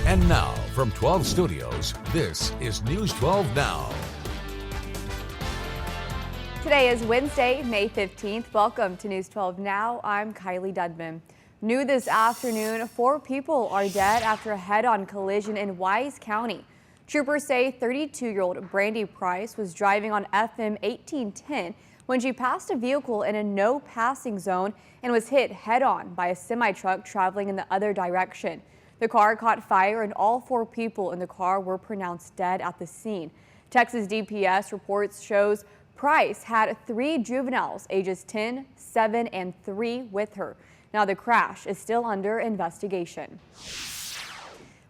And now, from 12 Studios, this is News 12 Now. Today is Wednesday, May 15th. Welcome to News 12 Now. I'm Kylee Dedmon. New this afternoon, 4 people are dead after a head-on collision in Wise County. Troopers say 32-year-old Brandy Price was driving on FM 1810 when she passed a vehicle in a no passing zone and was hit head-on by a semi-truck traveling in the other direction. The car caught fire and all 4 people in the car were pronounced dead at the scene. Texas DPS reports shows Price had 3 juveniles ages 10, 7, and 3 with her. Now the crash is still under investigation.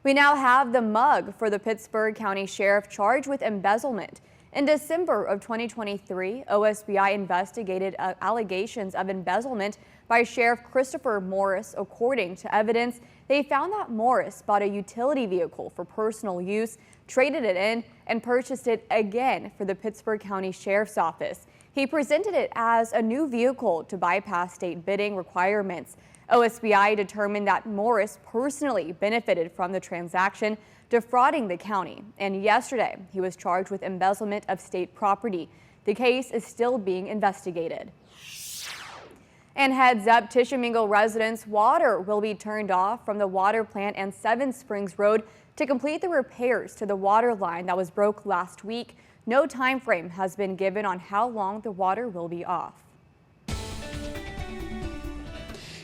We now have the mug for the Pittsburgh County Sheriff charged with embezzlement. In December of 2023, OSBI investigated allegations of embezzlement by Sheriff Christopher Morris. According to evidence, they found that Morris bought a utility vehicle for personal use, traded it in, and purchased it again for the Pittsburgh County Sheriff's Office. He presented it as a new vehicle to bypass state bidding requirements. OSBI determined that Morris personally benefited from the transaction, defrauding the county. And yesterday, he was charged with embezzlement of state property. The case is still being investigated. And heads up, Tishamingo residents' water will be turned off from the water plant and 7 Springs Road to complete the repairs to the water line that was broke last week. No time frame has been given on how long the water will be off.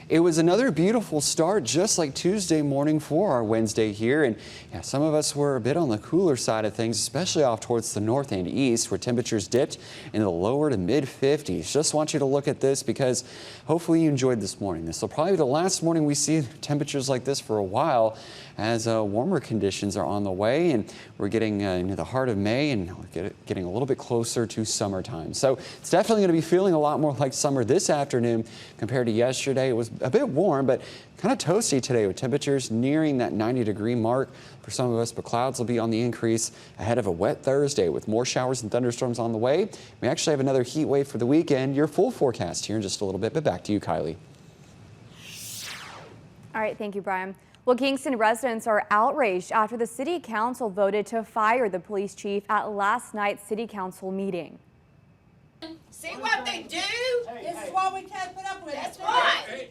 It was another beautiful start, just like Tuesday morning for our Wednesday here. And yeah, some of us were a bit on the cooler side of things, especially off towards the north and east, where temperatures dipped in the lower to mid 50s. Just want you to look at this because hopefully you enjoyed this morning. This will probably be the last morning we see temperatures like this for a while, as warmer conditions are on the way, and we're getting into the heart of May, and we're getting a little bit closer to summertime. So it's definitely going to be feeling a lot more like summer this afternoon compared to yesterday. It was a bit warm, but kind of toasty today with temperatures nearing that 90-degree mark for some of us, but clouds will be on the increase ahead of a wet Thursday with more showers and thunderstorms on the way. We actually have another heat wave for the weekend. Your full forecast here in just a little bit, but back to you, Kylie. All right, thank you, Brian. Well, Kingston residents are outraged after the city council voted to fire the police chief at last night's city council meeting. See what they do? This is why we can't put up with it. That's right.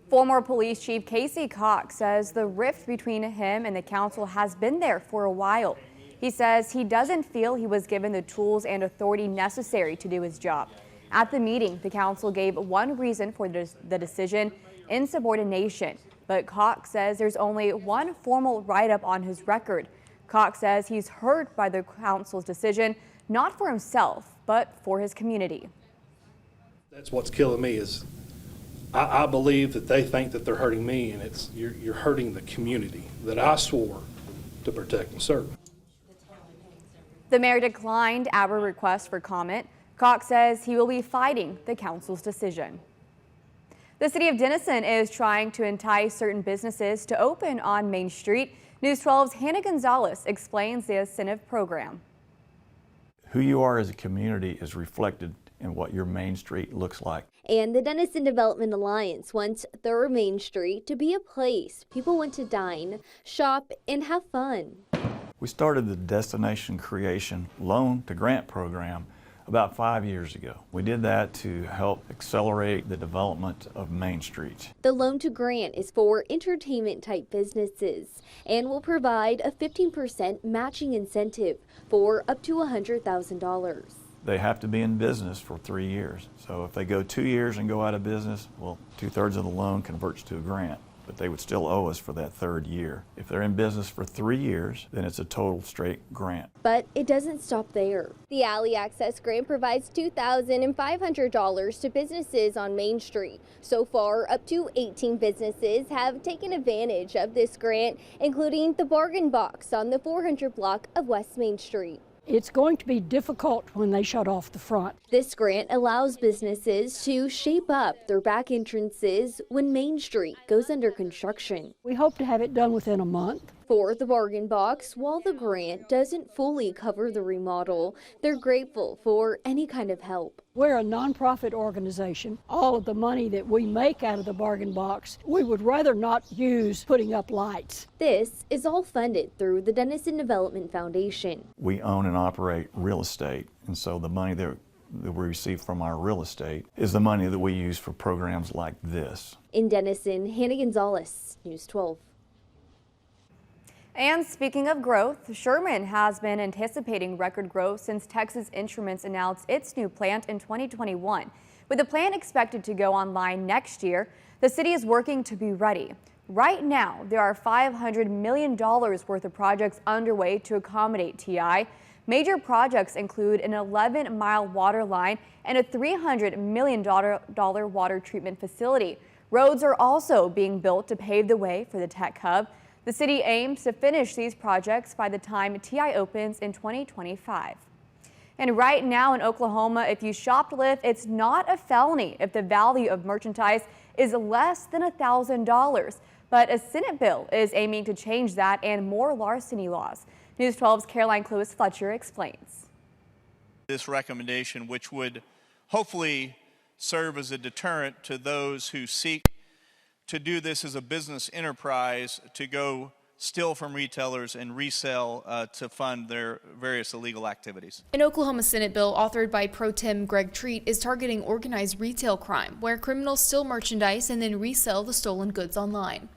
Former police chief Casey Cox says the rift between him and the council has been there for a while. He says he doesn't feel he was given the tools and authority necessary to do his job. At the meeting, the council gave one reason for the decision: insubordination. But Cox says there's only one formal write-up on his record. Cox says he's hurt by the council's decision, not for himself, but for his community. That's what's killing me is I believe that they think that they're hurting me, and it's you're hurting the community that I swore to protect and serve. The mayor declined our request for comment. Cox says he will be fighting the council's decision. The city of Dennison is trying to entice certain businesses to open on Main Street. News 12's Hannah Gonzalez explains the incentive program. Who you are as a community is reflected in what your Main Street looks like. And the Dennison Development Alliance wants their Main Street to be a place people want to dine, shop, and have fun. We started the Destination Creation Loan to Grant program about 5 years ago. We did that to help accelerate the development of Main Street. The loan to grant is for entertainment type businesses and will provide a 15% matching incentive for up to $100,000. They have to be in business for 3 years. So if they go 2 years and go out of business, well, 2/3 of the loan converts to a grant, but they would still owe us for that 3rd year. If they're in business for 3 years, then it's a total straight grant. But it doesn't stop there. The Alley Access Grant provides $2,500 to businesses on Main Street. So far, up to 18 businesses have taken advantage of this grant, including the Bargain Box on the 400 block of West Main Street. It's going to be difficult when they shut off the front. This grant allows businesses to shape up their back entrances when Main Street goes under construction. We hope to have it done within a month. For the bargain box, while the grant doesn't fully cover the remodel, they're grateful for any kind of help. We're a nonprofit organization. All of the money that we make out of the bargain box, we would rather not use putting up lights. This is all funded through the Dennison Development Foundation. We own and operate real estate, and so the money that we receive from our real estate is the money that we use for programs like this. In Dennison, Hannah Gonzalez, News 12. And speaking of growth, Sherman has been anticipating record growth since Texas Instruments announced its new plant in 2021. With the plant expected to go online next year, the city is working to be ready. Right now, there are $500 million worth of projects underway to accommodate TI. Major projects include an 11-mile water line and a $300 million water treatment facility. Roads are also being built to pave the way for the tech hub. The city aims to finish these projects by the time TI opens in 2025. And right now in Oklahoma, if you shoplift, it's not a felony if the value of merchandise is less than $1,000. But a Senate bill is aiming to change that and more larceny laws. News 12's Caroline Cluis-Fletcher explains. This recommendation, which would hopefully serve as a deterrent to those who seek to do this as a business enterprise, to go steal from retailers and resell to fund their various illegal activities. An Oklahoma Senate bill authored by Pro Tem Greg Treat is targeting organized retail crime, where criminals steal merchandise and then resell the stolen goods online.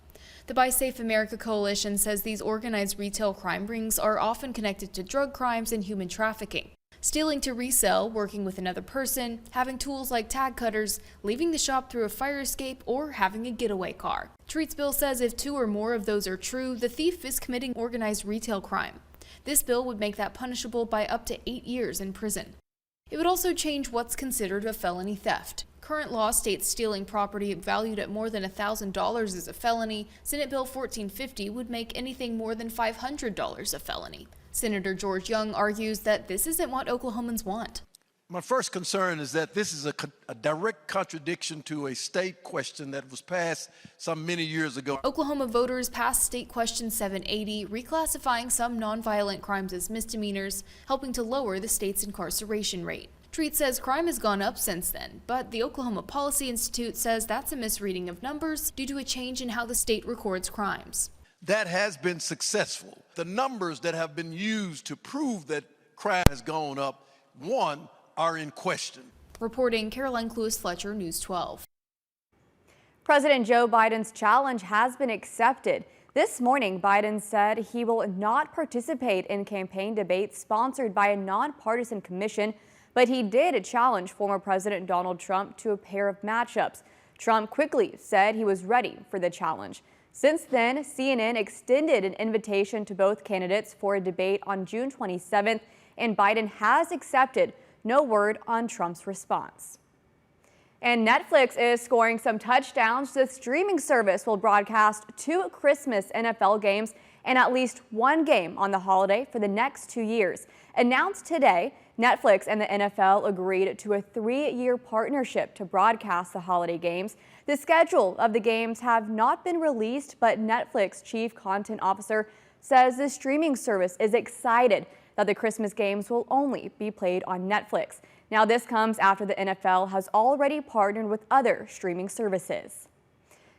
The Buy Safe America Coalition says these organized retail crime rings are often connected to drug crimes and human trafficking. Stealing to resell, working with another person, having tools like tag cutters, leaving the shop through a fire escape, or having a getaway car. Treat's bill says if 2 or more of those are true, the thief is committing organized retail crime. This bill would make that punishable by up to 8 years in prison. It would also change what's considered a felony theft. Current law states stealing property valued at more than $1,000 is a felony. Senate Bill 1450 would make anything more than $500 a felony. Senator George Young argues that this isn't what Oklahomans want. My first concern is that this is a direct contradiction to a state question that was passed some many years ago. Oklahoma voters passed State Question 780, reclassifying some nonviolent crimes as misdemeanors, helping to lower the state's incarceration rate. Treat says crime has gone up since then, but the Oklahoma Policy Institute says that's a misreading of numbers due to a change in how the state records crimes. That has been successful. The numbers that have been used to prove that crime has gone up, one, are in question. Reporting Caroline Cluis-Fletcher, News 12. President Joe Biden's challenge has been accepted. This morning, Biden said he will not participate in campaign debates sponsored by a nonpartisan commission, but he did challenge former President Donald Trump to a pair of matchups. Trump quickly said he was ready for the challenge. Since then, CNN extended an invitation to both candidates for a debate on June 27th, and Biden has accepted. No word on Trump's response. And Netflix is scoring some touchdowns. The streaming service will broadcast 2 Christmas NFL games and at least 1 game on the holiday for the next 2 years. Announced today, Netflix and the NFL agreed to a 3-year partnership to broadcast the holiday games. The schedule of the games have not been released, but Netflix chief content officer says the streaming service is excited that the Christmas games will only be played on Netflix. Now, this comes after the NFL has already partnered with other streaming services.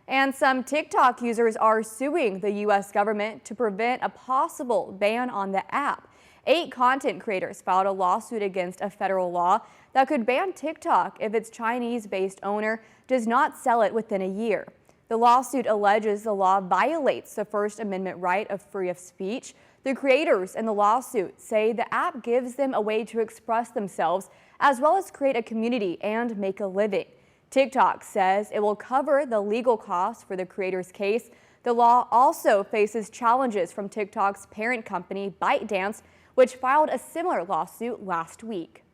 And some TikTok users are suing the U.S. government to prevent a possible ban on the app. 8 content creators filed a lawsuit against a federal law that could ban TikTok if its Chinese-based owner does not sell it within a year. The lawsuit alleges the law violates the First Amendment right of freedom of speech. The creators in the lawsuit say the app gives them a way to express themselves as well as create a community and make a living. TikTok says it will cover the legal costs for the creators' case. The law also faces challenges from TikTok's parent company, ByteDance, which filed a similar lawsuit last week.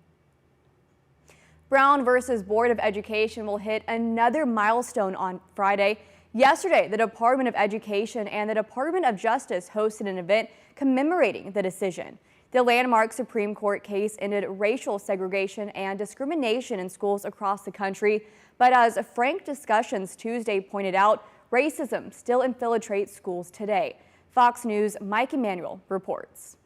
Brown versus Board of Education will hit another milestone on Friday. Yesterday, the Department of Education and the Department of Justice hosted an event commemorating the decision. The landmark Supreme Court case ended racial segregation and discrimination in schools across the country. But as frank discussions Tuesday pointed out, racism still infiltrates schools today. Fox News' Mike Emanuel reports.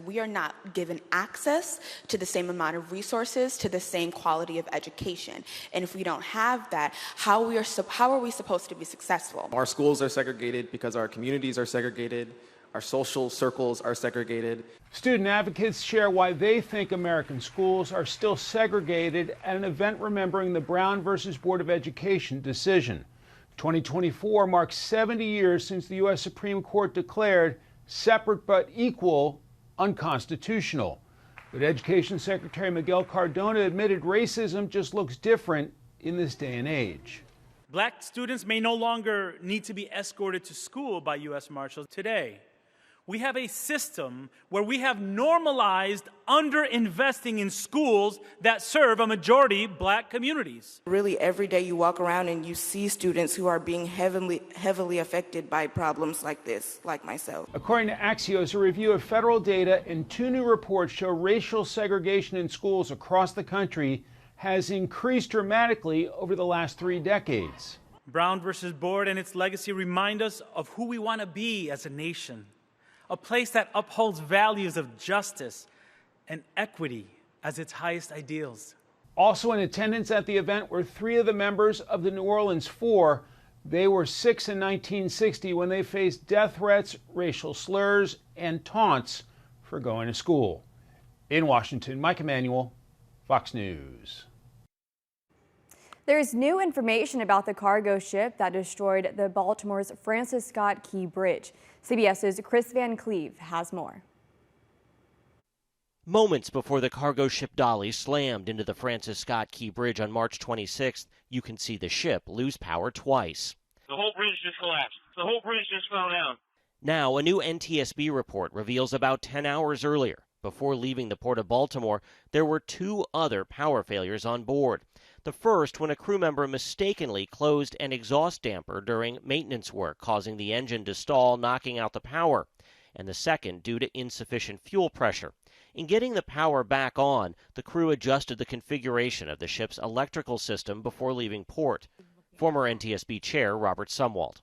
We are not given access to the same amount of resources, to the same quality of education. And if we don't have that, how are we supposed to be successful? Our schools are segregated because our communities are segregated. Our social circles are segregated. Student advocates share why they think American schools are still segregated at an event remembering the Brown versus Board of Education decision. 2024 marks 70 years since the U.S. Supreme Court declared separate but equal unconstitutional. But Education Secretary Miguel Cardona admitted racism just looks different in this day and age. Black students may no longer need to be escorted to school by U.S. Marshals. Today, we have a system where we have normalized underinvesting in schools that serve a majority black communities. Really, every day you walk around and you see students who are being heavily affected by problems like this, like myself. According to Axios, a review of federal data and 2 new reports show racial segregation in schools across the country has increased dramatically over the last 3 decades. Brown versus Board and its legacy remind us of who we want to be as a nation. A place that upholds values of justice and equity as its highest ideals. Also in attendance at the event were 3 of the members of the New Orleans Four. They were 6 in 1960 when they faced death threats, racial slurs, and taunts for going to school. In Washington, Mike Emanuel, Fox News. There's new information about the cargo ship that destroyed the Baltimore's Francis Scott Key Bridge. CBS's Chris Van Cleve has more. Moments before the cargo ship Dolly slammed into the Francis Scott Key Bridge on March 26th, you can see the ship lose power twice. The whole bridge just collapsed. The whole bridge just fell down. Now, a new NTSB report reveals about 10 hours earlier, before leaving the port of Baltimore, there were 2 other power failures on board. The first when a crew member mistakenly closed an exhaust damper during maintenance work, causing the engine to stall, knocking out the power. And the second due to insufficient fuel pressure. In getting the power back on, the crew adjusted the configuration of the ship's electrical system before leaving port. Former NTSB Chair Robert Sumwalt.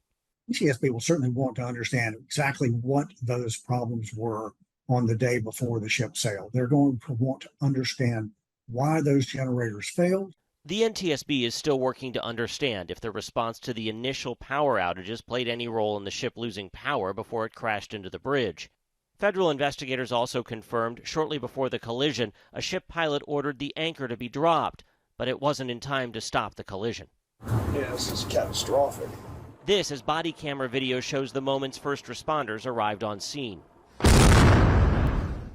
NTSB will certainly want to understand exactly what those problems were on the day before the ship sailed. They're going to want to understand why those generators failed. The NTSB is still working to understand if the response to the initial power outages played any role in the ship losing power before it crashed into the bridge. Federal investigators also confirmed shortly before the collision, a ship pilot ordered the anchor to be dropped, but it wasn't in time to stop the collision. Yeah, this is catastrophic. This as body camera video shows the moments first responders arrived on scene.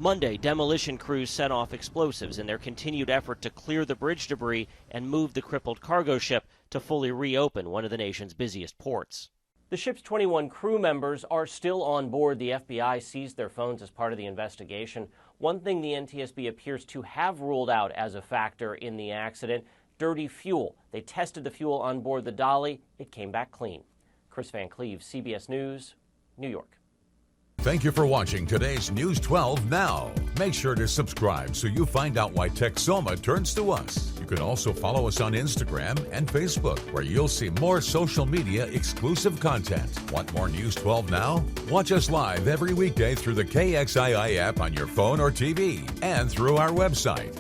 Monday, demolition crews set off explosives in their continued effort to clear the bridge debris and move the crippled cargo ship to fully reopen one of the nation's busiest ports. The ship's 21 crew members are still on board. The FBI seized their phones as part of the investigation. One thing the NTSB appears to have ruled out as a factor in the accident, dirty fuel. They tested the fuel on board the Dolly. It came back clean. Chris Van Cleve, CBS News, New York. Thank you for watching today's News 12 Now. Make sure to subscribe so you find out why Texoma turns to us. You can also follow us on Instagram and Facebook, where you'll see more social media exclusive content. Want more News 12 Now? Watch us live every weekday through the KXII app on your phone or TV and through our website.